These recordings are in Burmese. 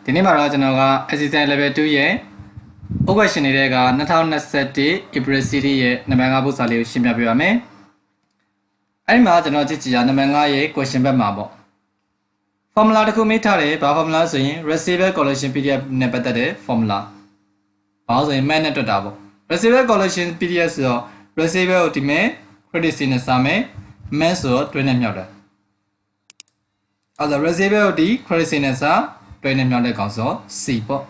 ဒီနေ့မှာတော့ကျွန်တော်က LCCI Level 2ရဲ့ question တွေက2021 April Series ရဲ့နံပါတ်5ပုဒ်စာလေးကိုရှင်းပြပေးပါမယ်။အဲ့ဒီမှာကျွန်တော်ကြည့်ကြည့်ရနံပါတ်5ရဲ့ question ဘက်မှာပေါ့ formula တစ်ခုမေးထားတယ်။ဘာ formula ဆိုရင် receivable collection period နဲ့ပတ်သက်တဲ့ formula ။ဘာလို့ဆိုရင် man နဲ့တွက်တာပေါ့။ receivable collection period ဆိုတော့ receivable ကိုဒီမဲ့ credit စီနဲ့စာမယ် man ဆိုတော့တွဲနဲ့မြောက်တယ်။အဲ့ဒါ receivable ကိုဒီ credit စီနဲ့စာတွဲနဲ့မြောက်တဲ့ကောင်ဆို C ပေါ့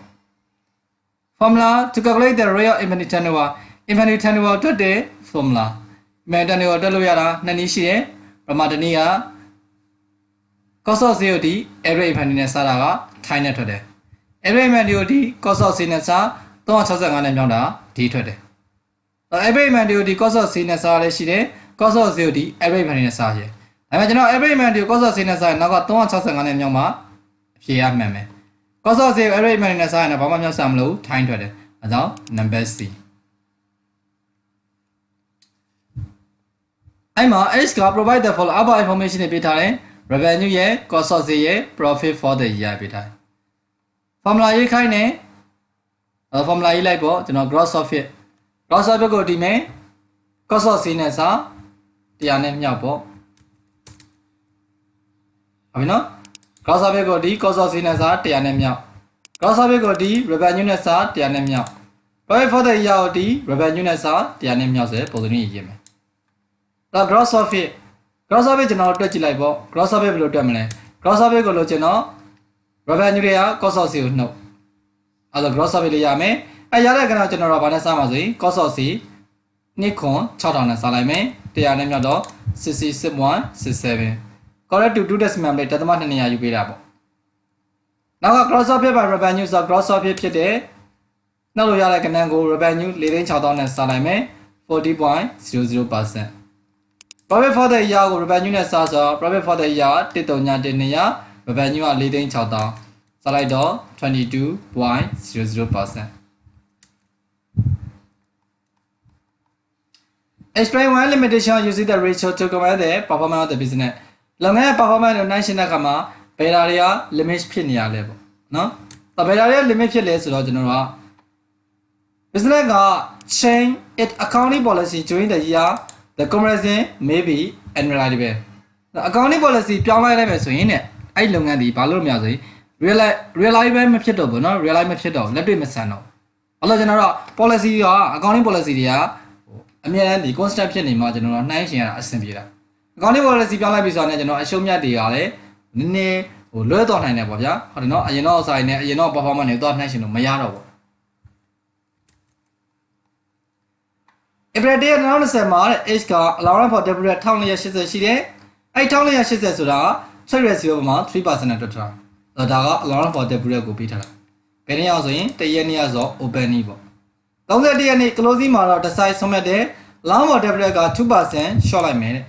formula to calculate the real inventory turnover တွက်တဲ့ formula inventory turnover တွက်လို့ရတာနှစ်နည်းရှိတယ်ပထမတစ်နည်းက cost of sale ဒီ average inventory နဲ့စားတာက Thein နဲ့ထွက်တယ် average inventory ဒီ cost of sale နဲ့စား365နဲ့မြောက်တာဒီထွက်တယ် average inventory ဒီ cost of sale နဲ့စားလည်းရှိတယ် cost of sale ဒီ average inventory နဲ့စားရတယ်ဒါပေမဲ့ကျွန်တော် average inventory cost of sale နဲ့စားရင်နောက်က365နဲ့မြောက်မှာအဖြေရမှန်မယ် cost of sale average inventory နဲ့စားရင်တော့ဘာမှမြောက်စားမလို့ Thein ထွက်တယ်အဲကြောင့် number C အဲ့မှာ H က provide the follow up information တွေပေးထားတယ် revenue ရဲ့ cost of sale ရဲ့ profit for the year ပေးထားတယ် formula ရေးခိုင်းတယ် formula ရေးလိုက်ပေါ့ကျွန်တော် gross profit ကိုဒီမဲ့ cost of sale နဲ့စား100နဲ့မြောက်ပေါ့ဟုတ်ပြီနော် gross profit ကိုဒီ cost of sale နဲ့စား100နဲ့မြောက် gross profit ကိုဒီ revenue နဲ့စား100နဲ့မြောက် profit for the year ကိုဒီ revenue နဲ့စား100နဲ့မြောက်ဆိုပုံစံမျိုးရေးမယ်ဒါ gross profit ကျွန်တော်တွက်ကြည့်လိုက်ပေါ့ gross profit ဘယ်လိုတွက်မလဲ gross profit ကိုလို့ကျွန်တော် revenue တွေက cost of sale ကိုနှုတ်အဲ့ဒါ gross profit လေးရမယ်အဲ့ရတဲ့ကဏ္ဍကျွန်တော်တို့ဘာနဲ့စားမှာဆိုရင် cost of sale နှစ်ခွန်6000နဲ့စားလိုက်မယ်100နဲ့မြောက်တော့66.67 correct to 2 decimal place ဒသမ2နေရာယူပေးတာပေါ့နောက်က gross profit by revenue ဆို gross profit ဖြစ်တယ်နောက်လို့ရတဲ့ကဏ္ဍကို revenue 46000နဲ့စားလိုက်မယ် 40.00% profit for the year ကို revenue နဲ့စားဆို profit for the year 1311200 revenue က46000စားလိုက်တော့ 22.00% explain one limitation using the ratio to compare the performance of the business လုပ်ငန်းရဲ့ performance ကိုနှိုင်းယှဉ်တဲ့အခါမှာဘယ်ဓာတွေက limit ဖြစ်နေရလဲပေါ့နော်။ဘယ်ဓာတွေက limit ဖြစ်လဲဆိုတော့ကျွန်တော်တို့က business က change its accounting policy during the year the comparison may be unreliable accounting policy ပြောင်းလိုက်မယ်ဆိုရင်ねအဲ့လုပ်ငန်းဒီဘာလို့မရဆိုရင် reliable မဖြစ်တော့ဘူးเนาะ reliable မဖြစ်တော့လက်တွေ့မဆန်တော့အဲ့တော့ကျွန်တော်တို့ policy က accounting policy တွေကအမြဲတမ်းဒီ constant ဖြစ်နေမှာကျွန်တော်တို့နှိုင်းယှဉ်ရတာအဆင်ပြေတာ accounting policy ပြောင်းလိုက်ပြီဆိုတော့ကျွန်တော်အရှုံးမြတ်တွေကလည်းနည်းနည်းလွဲတော့နိုင်တယ်ပေါ့ဗျာဟုတ်တယ်เนาะအရင်တော့ဆိုင်နဲ့အရင်တော့ performance တွေတော့နှိုင်းယှဉ်လို့မရတော့ဘူးApril 2020မှာတဲ့ H က allowance for debt 1480ရှိတယ်အဲ့1480ဆိုတာ trade ratio မှာ 3% နဲ့တွက်ထားတာဒါက allowance for debt ကိုပေးထားတာဘယ်နည်းအောင်ဆိုရင်တရက်နေ့ဆို open နည်းပေါ့31ရက်နေ့ closing မှာတော့ decide ဆုံးဖြတ်တယ် allowance for debt က 2% short လိုက်မယ်တဲ့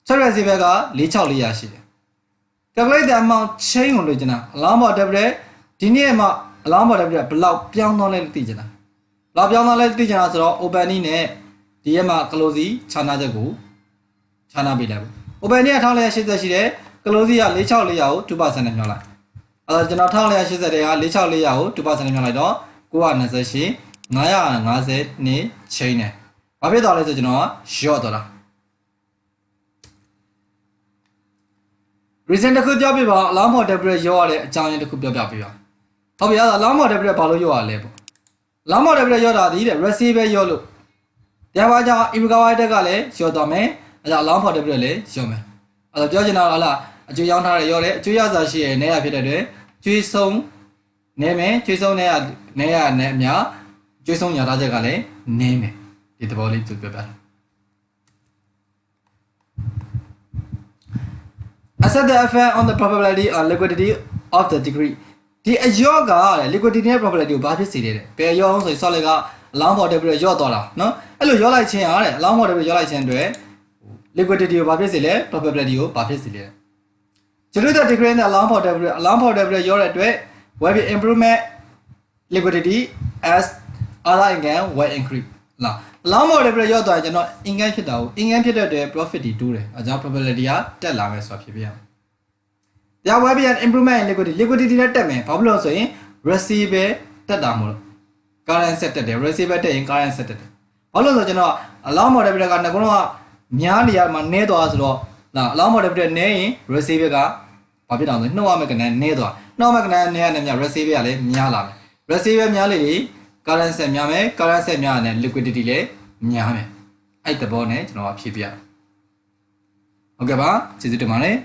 trade ratio က46400ရှိတယ် calculate the amount change ကိုလိုချင်တာ allowance for debt ဒီနေ့မှာ allowance for debt ဘယ်လောက်ပြောင်းသွားလဲသိချင်တာလာပြောင်းသွားလဲသိချင်တာဆိုတော့ open နည်းနဲ့ဒီရက်မှာ closing ခြားနာချက်ကိုခြားနာပေးလိုက်ပေါ့ open နည်းက1480ရှိတယ် closing က46400ကို 2% နဲ့မြောက်လိုက်အဲ့တော့ကျွန်တော်1480တဲ့က46400ကို 2% နဲ့မြောက်လိုက်တော့928 950နဲ့ chain နဲ့ဘာဖြစ်သွားလဲဆိုကျွန်တော်က short သွားတာ reason တစ်ခုပြောပြပါ allowance for debt ရောရတဲ့အကြောင်းရင်းတစ်ခုပြောပြပေးပါဟုတ်ပြီအဲ့ဒါ allowance for debt ဘာလို့ရောရလဲပေါ့ allowance for debt ရောတာဒီတဲ့ receivable ရောလို့တရားပါကြောင့် immigrant တက်ကလည်းရောသွားမယ်အဲ့ဒါ allowance for debt လည်းရောမယ်အဲ့တော့ပြောချင်တာကလားအကျွေးရောင်းထားတယ်ရောတယ်အကျွေးရစာရှိရနေရဖြစ်တဲ့အတွက်ကျွေးဆုံးနေမယ်ကျွေးဆုံးနေရနဲ့အများကျွေးဆုံးညာထားချက်ကလည်းနေမယ်ဒီသဘောလေးသူပြောပြတယ် Assess the effect on the probability or liquidity of the degree ဒီအရောက liquidity နဲ့ probability ကိုဘာဖြစ်စေလဲတဲ့ဘယ်ရောအောင်ဆိုရင် solid က allowance for debt ရောသွားတာเนาะအဲ့လိုရောလိုက်ခြင်းအားတဲ့ allowance for debt ရောလိုက်ခြင်းအတွက် liquidity ကိုဘာဖြစ်စေလဲ probability ကိုဘာဖြစ်စေလဲကျွန်တော်တို့ degree နဲ့ allowance for debt ရောတဲ့အတွက် will be improvement liquidity as other income will increase လား allowance for debt ရောသွားရင်ကျွန်တော် income ဖြစ်တာကို income ဖြစ်တဲ့အတွက် profit တွေတိုးတယ်အဲကြောင့် probability ကတက်လာမယ်ဆိုတာဖြစ်ပြရမယ် တရားဝဲပြန် improvement in liquidity နဲ့တက်မယ်ဘာဖြစ်လို့ဆိုရင် receive တက်တာမို့လို့ current set တက်တယ် receive တက်ရင် current set တက်တယ်ဘာလို့လဲဆိုကျွန်တော် allow model ကငါကတော့များနေရမှာနည်းသွားဆိုတော့လာ allow model နည်းရင် receive ကဘာဖြစ်အောင်လဲနှုတ်ရမယ့်ကဏ္ဍနည်းသွားနှုတ်ရမယ့်ကဏ္ဍနည်းရတဲ့မြ receive ကလည်းများလာမယ် receive များလေ current set များမယ် current set များတယ် liquidity လည်းများမယ်အဲ့တဘောနဲ့ကျွန်တော်ဖြည့်ပြဟုတ်ကဲ့ပါကျေးဇူးတင်ပါတယ်